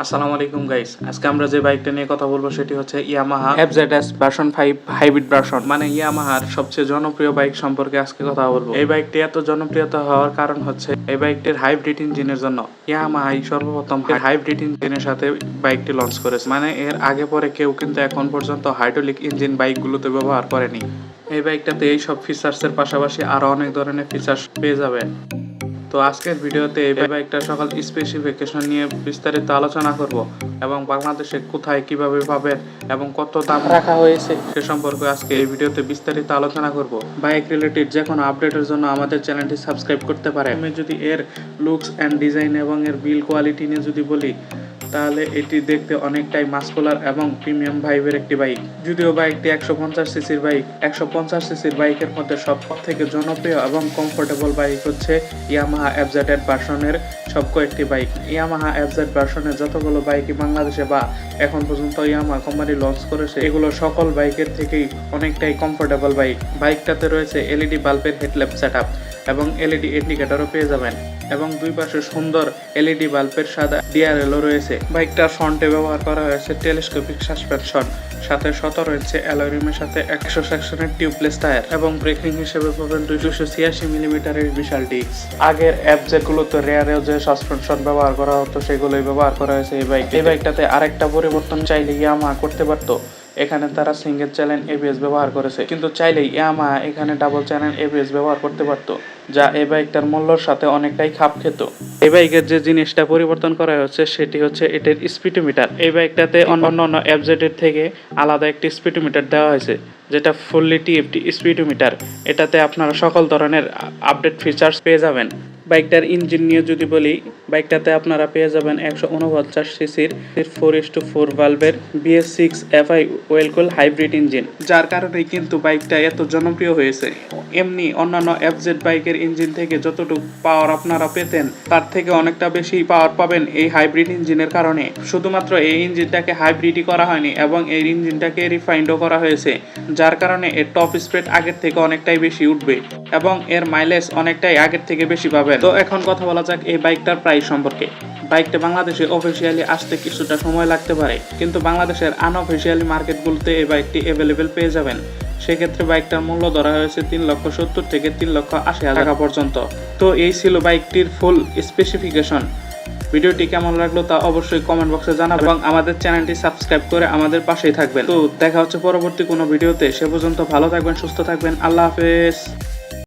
আসসালামু আলাইকুম গাইস, আজকে আমরা যে বাইকটা নিয়ে কথা বলবো সেটি হচ্ছে Yamaha FZS version 5 hybrid version, মানে ইয়ামাহার সবচেয়ে জনপ্রিয় বাইক সম্পর্কে আজকে কথা বলবো। এই বাইকটি এত জনপ্রিয়তা হওয়ার কারণ হচ্ছে এই বাইকটির হাইব্রিড ইঞ্জিনের জন্য। ইয়ামাহাই সর্বপ্রথম হাইব্রিড ইঞ্জিনের সাথে বাইকটি লঞ্চ করেছে, মানে এর আগে পরে কেউ কিন্তু এখন পর্যন্ত হাইড্রোলিক ইঞ্জিন বাইকগুলোতে ব্যবহার করেনি। এই বাইকটাতে এই সব ফিচার্সের পাশাপাশি আরো অনেক ধরনের ফিচার্স পেয়ে যাবেন। তো আজকের ভিডিওতে এই বাইকটার সকল স্পেসিফিকেশন নিয়ে বিস্তারিত আলোচনা করব এবং বাংলাদেশে কোথায় কিভাবে পাবেন এবং কত দাম রাখা হয়েছে সে সম্পর্কে আজকে এই ভিডিওতে বিস্তারিত আলোচনা করব। বাইক রিলেটেড যে কোনো আপডেটের জন্য আমাদের চ্যানেলটি সাবস্ক্রাইব করতে পারেন। আমি যদি এর লুকস অ্যান্ড ডিজাইন এবং এর বিল কোয়ালিটি নিয়ে যদি বলি, তাহলে এটি দেখতে অনেকটাই মাস্কুলার এবং প্রিমিয়াম ভাইবের একটি বাইক। যদিও বাইকটি 150 সিসির বাইক, 150 সিসির বাইকের মধ্যে সব থেকে জনপ্রিয় এবং কমফোর্টেবল বাইক হচ্ছে ইয়ামাহা FZ ভার্সনের সব কয়েকটি বাইক। ইয়ামাহা FZ ভার্সনের যতগুলো বাইকই বাংলাদেশে বা এখন পর্যন্ত ইয়ামাহা কোম্পানি লঞ্চ করেছে, এগুলো সকল বাইকের থেকেই অনেকটাই কমফোর্টেবল বাইক। বাইকটাতে রয়েছে এলইডি বাল্বের হেডল্যাম্প সেটআপ এবং এলইডি ইন্ডিকেটরও পেয়ে যাবেন এবং দুই পাশে সুন্দর এলইডি বাল্বের সাদা ডিআরএলও রয়েছে। বাইকটার ফ্রন্টে ব্যবহার করা হয়েছে টেলিস্কোপিক সাসপেনশন, সাথে 17 ইঞ্চি অ্যালুমিনিয়ামের সাথে 100 সেকশনের টিউবলেস টায়ার এবং ব্রেকিং হিসেবে পাবেন 286 মিলিমিটারের বিশাল ডিস্ক। আগের যেগুলোতে রেয়ারেও যে সাসপেনশন ব্যবহার করা হতো সেগুলোই ব্যবহার করা হয়েছে এই বাইক। এই বাইকটাতে আরেকটা পরিবর্তন চাইলে ইয়ামাহা করতে পারতো। এখানে তারা সিঙ্গেল চ্যানেল এবিএস ব্যবহার করেছে, কিন্তু চাইলেই ইয়ামাহা এখানে ডাবল চ্যানেল এবিএস ব্যবহার করতে পারতো, যা এই বাইকটার মূল্যর সাথে অনেকটাই খাপ খেত। এই বাইকের যে জিনিসটা পরিবর্তন করা হচ্ছে সেটি হচ্ছে এটার স্পিডোমিটার। এই বাইকটাতে অন্যান্য FZ এর থেকে আলাদা একটি স্পিডোমিটার দেওয়া হয়েছে, যেটা ফুললি টিএফটি স্পিডোমিটার। এটাতে আপনারা সকল ধরনের আপডেট ফিচার্স পেয়ে যাবেন। বাইকটার ইঞ্জিন নিয়ে যদি বলি, বাইকটাতে আপনারা পেয়ে যাবেন 149 সিসির 4:4 ভালভের BS6 FI ওয়েল কুল হাইব্রিড ইঞ্জিন, যার কারণেই কিন্তু বাইকটা এত জনপ্রিয় হয়েছে। এমনি অন্যান্য FZ বাইকের ইঞ্জিন থেকে যতটুকু পাওয়ার আপনারা পেতেন তার থেকে অনেকটা বেশি পাওয়ার পাবেন এই হাইব্রিড ইঞ্জিনের কারণে। শুধুমাত্র এই ইঞ্জিনটাকে হাইব্রিডই করা হয়নি এবং এই ইঞ্জিনটাকে রিফাইন্ডও করা হয়েছে, যার কারণে এর টপ স্পিড আগের থেকে অনেকটাই বেশি উঠবে এবং এর মাইলেজ অনেকটাই আগের থেকে বেশি পাবেন। তো এখন কথা বলা যাক এই বাইকটার প্রাইস সম্পর্কে। বাইকটা বাংলাদেশে অফিসিয়ালি আসতে কিছুটা সময় লাগতে পারে, কিন্তু বাংলাদেশের আনঅফিসিয়ালি মার্কেটগুলোতে এই বাইকটি অ্যাভেলেবেল পেয়ে যাবেন। সেক্ষেত্রে বাইকটার মূল্য ধরা হয়েছে 3,70,000 থেকে 3,80,000 টাকা পর্যন্ত। তো এই ছিল বাইকটির ফুল স্পেসিফিকেশন। ভিডিওটি কেমন লাগলো তা অবশ্যই কমেন্ট বক্সে জানাবেন এবং আমাদের চ্যানেলটি সাবস্ক্রাইব করে আমাদের পাশেই থাকবেন। তো দেখা হচ্ছে পরবর্তী কোনো ভিডিওতে। সে পর্যন্ত ভালো থাকবেন, সুস্থ থাকবেন। আল্লাহ হাফেজ।